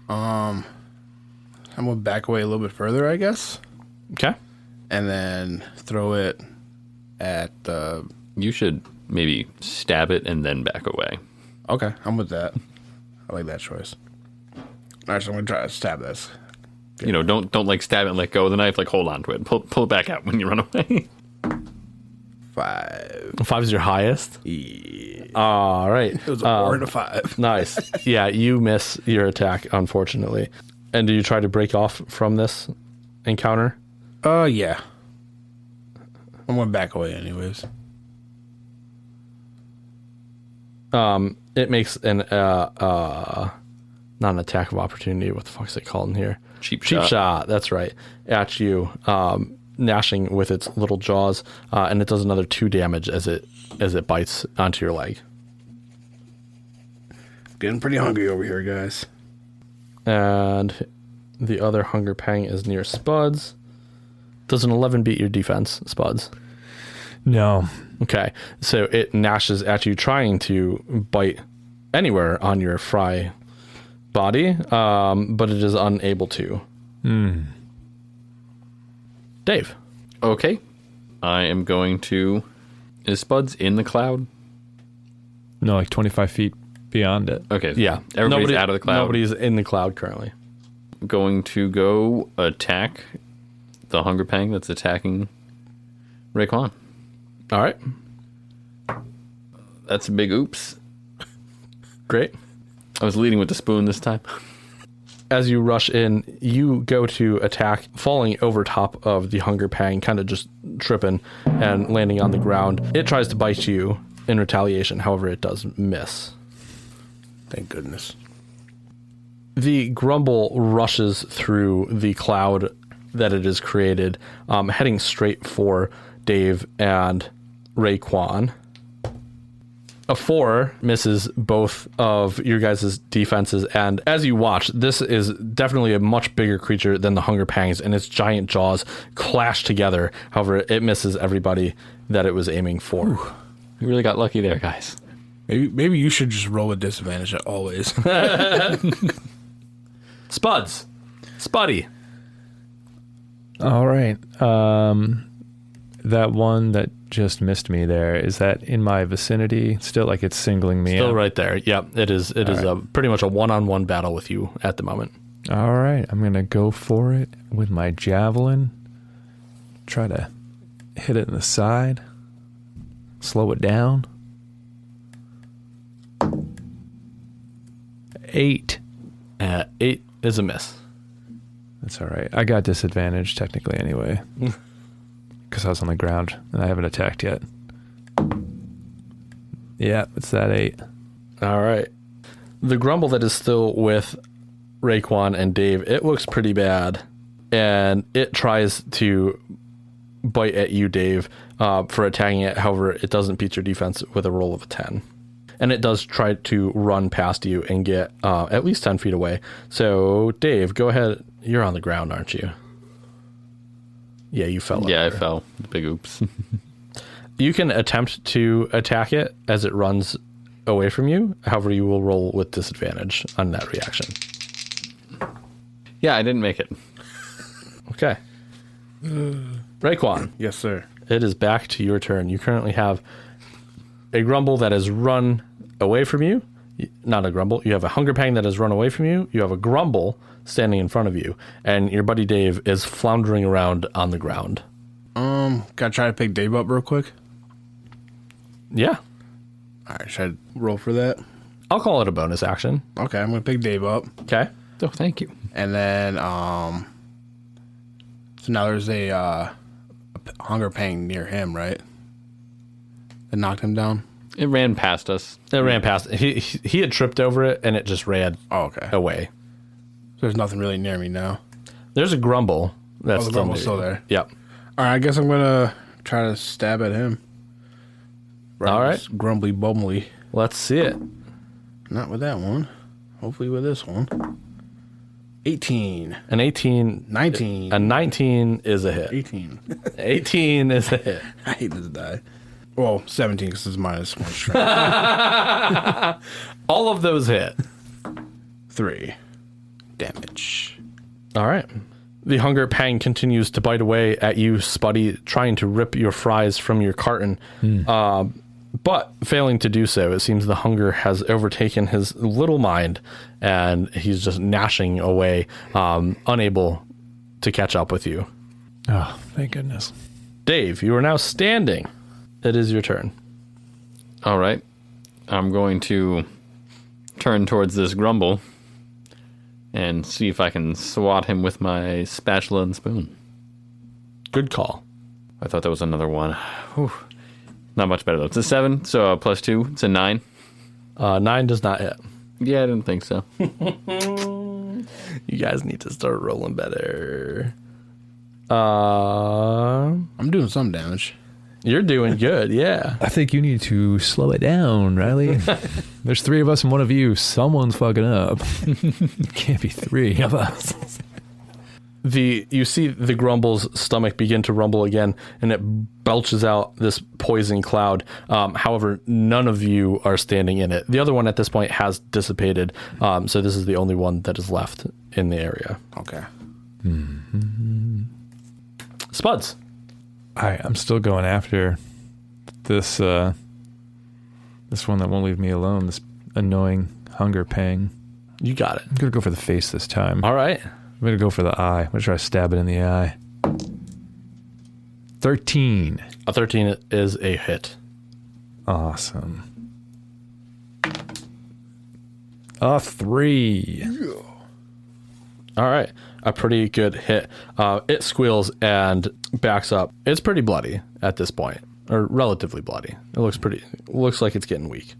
I'm gonna back away a little bit further, I guess, Okay. and then throw it at the. You should maybe stab it and then back away. Okay, I'm with that. I like that choice. All right, so I'm gonna try to stab this. You know, don't like stab it and let go of the knife. Like hold on to it. Pull it back out when you run away. 5. 5 is your highest. Yeah. All right. It was a 4 and a 5. Nice. Yeah, you miss your attack, unfortunately. And do you try to break off from this encounter? Yeah. I'm gonna back away anyways. It makes an not an attack of opportunity. What the fuck is it called in here? Cheap Cheap shot. shot. That's right. At you, gnashing with its little jaws, and it does another 2 damage as it bites onto your leg. Getting pretty hungry over here, guys. And the other Hunger Pang is near Spuds. Does an 11 beat your defense, Spuds? No. Okay, so it gnashes at you, trying to bite anywhere on your fry body, but it is unable to. Dave. Okay. I am going to... Is Spuds in the cloud? No, like 25 feet beyond it. Okay. Yeah. Everybody's out of the cloud. Nobody's in the cloud currently. Going to go attack the Hunger Pang that's attacking Raekwon. All right. That's a big oops. Great. I was leading with the spoon this time. As you rush in, you go to attack, falling over top of the Hunger Pang, kind of just tripping and landing on the ground. It tries to bite you in retaliation. However, it does miss. Thank goodness. The grumble rushes through the cloud that it has created, heading straight for Dave and Raekwon. A 4 misses both of your guys' defenses, and as you watch, this is definitely a much bigger creature than the Hunger Pangs, and its giant jaws clash together. However, it misses everybody that it was aiming for. You really got lucky there, guys. Maybe you should just roll with disadvantage always. Spuds. Spuddy. All right. That one that just missed me there, is that in my vicinity? Still like it's singling me Still out? right there. Yep, it is. It is pretty much a one-on-one battle with you at the moment. All right. I'm going to go for it with my javelin. Try to hit it in the side. Slow it down. 8. 8 is a miss. That's all right. I got disadvantage technically anyway. Because I was on the ground and I haven't attacked yet. Yeah, it's that 8. All right. The grumble that is still with Raekwon and Dave, it looks pretty bad. And it tries to bite at you, Dave, for attacking it. However, it doesn't beat your defense with a roll of a 10. And it does try to run past you and get at least 10 feet away. So, Dave, go ahead. You're on the ground, aren't you? Yeah, you fell. Yeah, I over. fell. Big oops. You can attempt to attack it as it runs away from you. However, you will roll with disadvantage on that reaction. Yeah, I didn't make it. Okay. Raekwon, Yes, sir. it is back to your turn. You currently have a grumble that has run away from you. Not a grumble. You have a Hunger Pang that has run away from you. You have a grumble standing in front of you. And your buddy Dave is floundering around on the ground. Gotta try to pick Dave up real quick. Yeah. All right, should I roll for that? I'll call it a bonus action. Okay, I'm gonna pick Dave up. Okay. Oh, thank you. And then, so now there's a Hunger Pang near him, right? That knocked him down? It ran past us. It ran past. He had tripped over it, and it just ran Oh, okay. So away. there's nothing really near me now. There's a grumble. That's the grumble's still there. Yep. All right, I guess I'm gonna try to stab at him. All right. This grumbly bumbly. Let's see it. Not with that one. Hopefully with this one. 18. An 18. 19. A 19 is a hit. 18. 18 is a hit. I hate this die. Well, 17 because it's minus 1 strength. All of those hit. 3 damage. All right. The Hunger Pang continues to bite away at you, Spuddy, trying to rip your fries from your carton. But failing to do so, it seems the hunger has overtaken his little mind, and he's just gnashing away, unable to catch up with you. Oh, thank goodness. Dave, you are now standing. It is your turn. All right. I'm going to turn towards this grumble and see if I can swat him with my spatula and spoon. Good call. I thought that was another one. Whew. Not much better, though. It's a 7, so +2. It's a 9. 9 does not hit. Yeah, I didn't think so. You guys need to start rolling better. I'm doing some damage. You're doing good, yeah. I think you need to slow it down, Riley. There's 3 of us and 1 of you. Someone's fucking up. Can't be 3 of us. You see the Grumble's stomach begin to rumble again, and it belches out this poison cloud. However, none of you are standing in it. The other one at this point has dissipated, so this is the only one that is left in the area. Okay. Spuds. All right, I'm still going after this one that won't leave me alone, this annoying hunger pang. You got it. I'm going to go for the face this time. All right. I'm going to go for the eye. I'm going to try to stab it in the eye. 13. A 13 is a hit. Awesome. A 3. All right. A pretty good hit. It squeals and backs up. It's pretty bloody at this point, or relatively bloody. It looks like it's getting weak.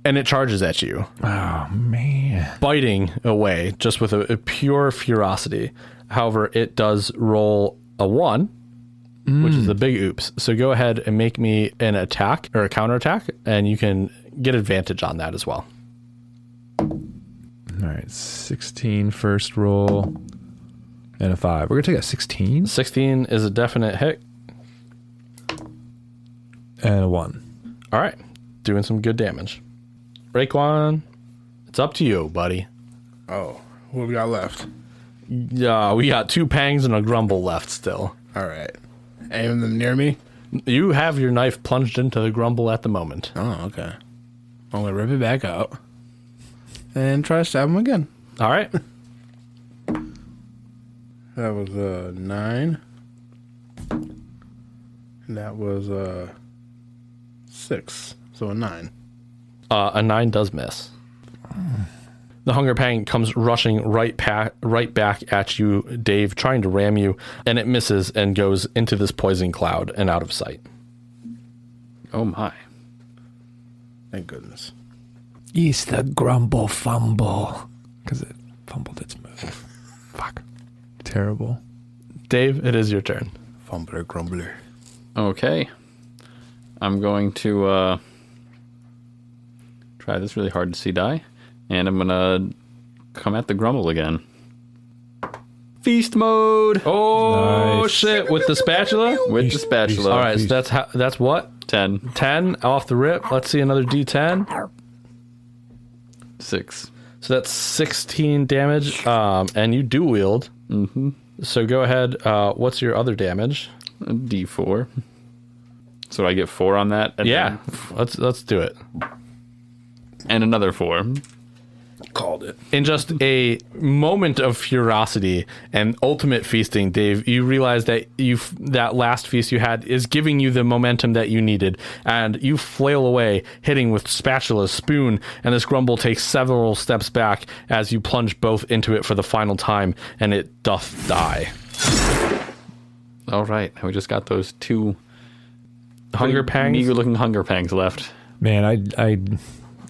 And it charges at you. Oh, man. Biting away just with a pure ferocity. However, it does roll a 1, which is a big oops. So go ahead and make me an attack or a counterattack, and you can get advantage on that as well. All right, 16 first roll and a 5. We're going to take a 16 16 is a definite hit. and a 1. All right. Doing some good damage. Raekwon, it's up to you, buddy. Oh, what we got left? Yeah, we got 2 pangs and a grumble left still. All right. Any of them near me? You have your knife plunged into the grumble at the moment. Oh, okay. I'm going to rip it back out and try to stab him again. All right. That was a 9. And that was a 6. So a 9. A 9 does miss. The hunger pang comes rushing right back at you, Dave, trying to ram you, and it misses and goes into this poison cloud and out of sight. Oh my. Thank goodness. It's the grumble fumble. Because it fumbled its move. Fuck. Terrible. Dave, it is your turn. Fumbler, grumbler. Okay. I'm going to try this really hard to see die. And I'm going to come at the grumble again. Feast mode! Oh, Nice. shit. With the spatula? With the spatula. All right, so that's what? 10. 10 off the rip. Let's see another D10. 6. So that's 16 damage, and you do wield. Mm-hmm. So go ahead. What's your other damage? A D4. So I get 4 on that? And Yeah, let's do it. and another 4. Called it. In just a moment of ferocity and ultimate feasting, Dave, you realize that that last feast you had is giving you the momentum that you needed, and you flail away, hitting with spatula, spoon, and this grumble takes several steps back as you plunge both into it for the final time, and it doth die. All right. We just got those 2 Hunger pangs? meager-looking hunger pangs left. Man,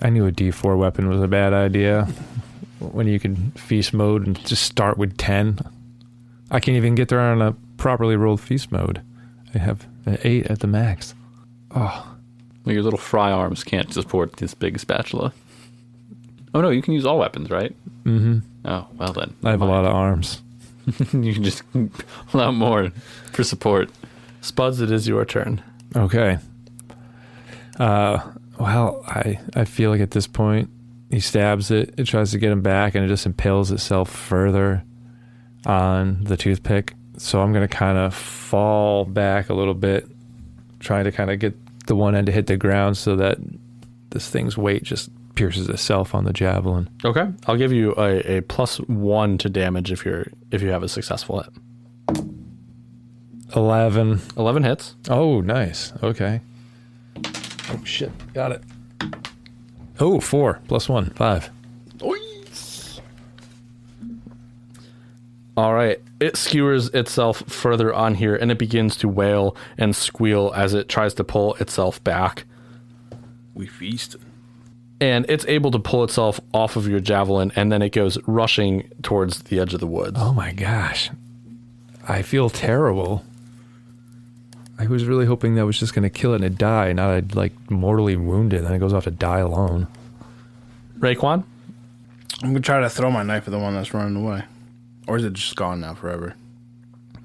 I knew a D4 weapon was a bad idea. When you can feast mode and just start with 10. I can't even get there on a properly rolled feast mode. I have an 8 at the max. Oh. Well, your little fry arms can't support this big spatula. Oh, no, you can use all weapons, right? Mm-hmm. Oh, well then. I have a lot of arms. You can just pull out more for support. Spuds, it is your turn. Okay. Well, I feel like at this point, he stabs it, it tries to get him back, and it just impales itself further on the toothpick. So I'm going to kind of fall back a little bit, trying to kind of get the one end to hit the ground so that this thing's weight just pierces itself on the javelin. Okay, I'll give you a +1 to damage if you have a successful hit. 11. 11 hits. Oh, nice. Okay. Oh, shit. Got it. Oh, 4 + 1, 5. All right. It skewers itself further on here, and it begins to wail and squeal as it tries to pull itself back. We feast. And it's able to pull itself off of your javelin, and then it goes rushing towards the edge of the woods. Oh my gosh. I feel terrible. I was really hoping that was just going to kill it and it die, not I'd like mortally wound it, and then it goes off to die alone. Raekwon? I'm going to try to throw my knife at the one that's running away. Or is it just gone now forever?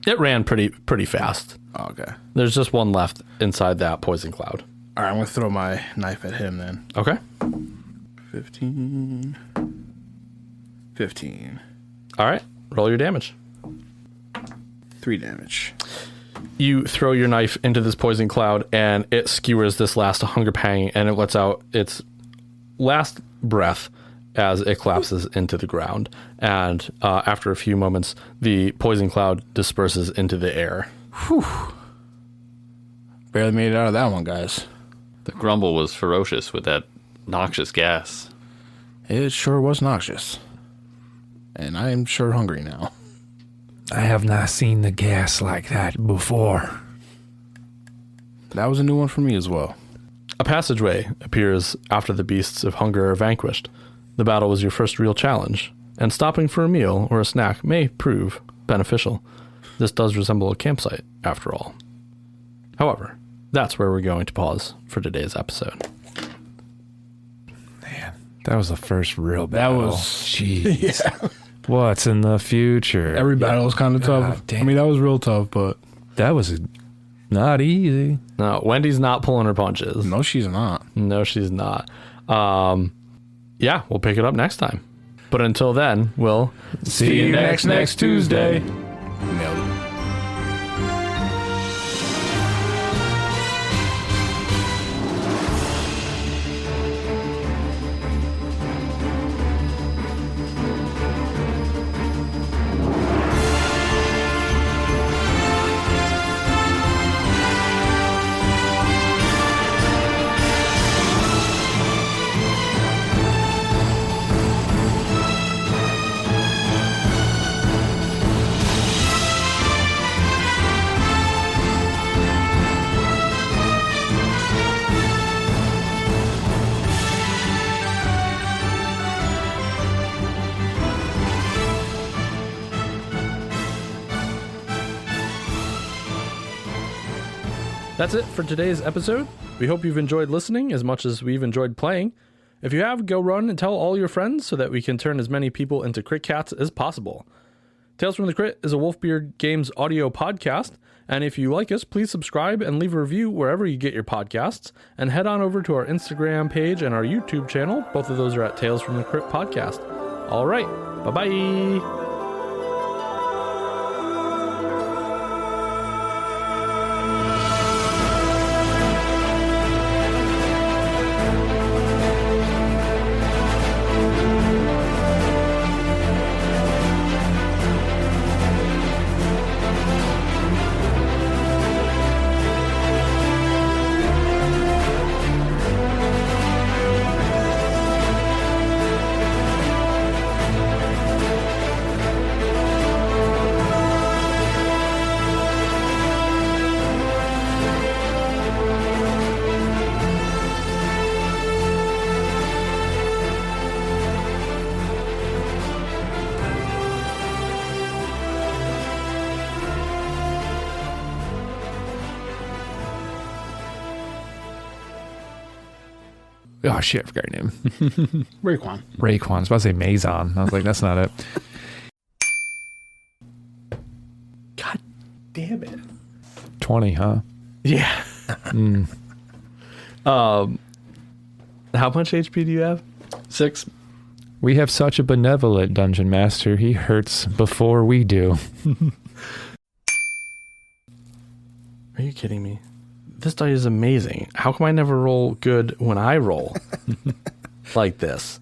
It ran pretty fast. Oh, okay. There's just one left inside that poison cloud. All right, I'm going to throw my knife at him then. Okay. 15. All right. Roll your damage. 3 damage. You throw your knife into this poison cloud, and it skewers this last hunger pang, and it lets out its last breath as it collapses into the ground. And after a few moments, the poison cloud disperses into the air. Whew. Barely made it out of that one, guys. The grumble was ferocious with that noxious gas. It sure was noxious. And I am sure hungry now. I have not seen the gas like that before. That was a new one for me as well. A passageway appears after the beasts of hunger are vanquished. The battle was your first real challenge, and stopping for a meal or a snack may prove beneficial. This does resemble a campsite, after all. However, that's where we're going to pause for today's episode. Man, that was the first real That battle. was... Jeez. Yeah. What's in the future? Every battle was kind of tough. damn. I mean, that was real tough, but... That was not easy. No, Wendy's not pulling her punches. No, she's not. No, she's not. Yeah, we'll pick it up next time. But until then, we'll See you next Tuesday. Nailed it. That's it for today's episode. We hope you've enjoyed listening as much as we've enjoyed playing. If you have, go run and tell all your friends so that we can turn as many people into Crit Cats as possible. Tales from the Crit is a Wolfbeard Games audio podcast, and if you like us, please subscribe and leave a review wherever you get your podcasts, and head on over to our Instagram page and our YouTube channel. Both of those are at Tales from the Crit Podcast. All right, bye-bye. Oh shit, I forgot your name. Raekwon. Raekwon. I was about to say Maison. I was like, that's not it. God damn it. 20, huh? Yeah. How much HP do you have? 6. We have such a benevolent dungeon master. He hurts before we do. Are you kidding me? This die is amazing. How come I never roll good when I roll like this?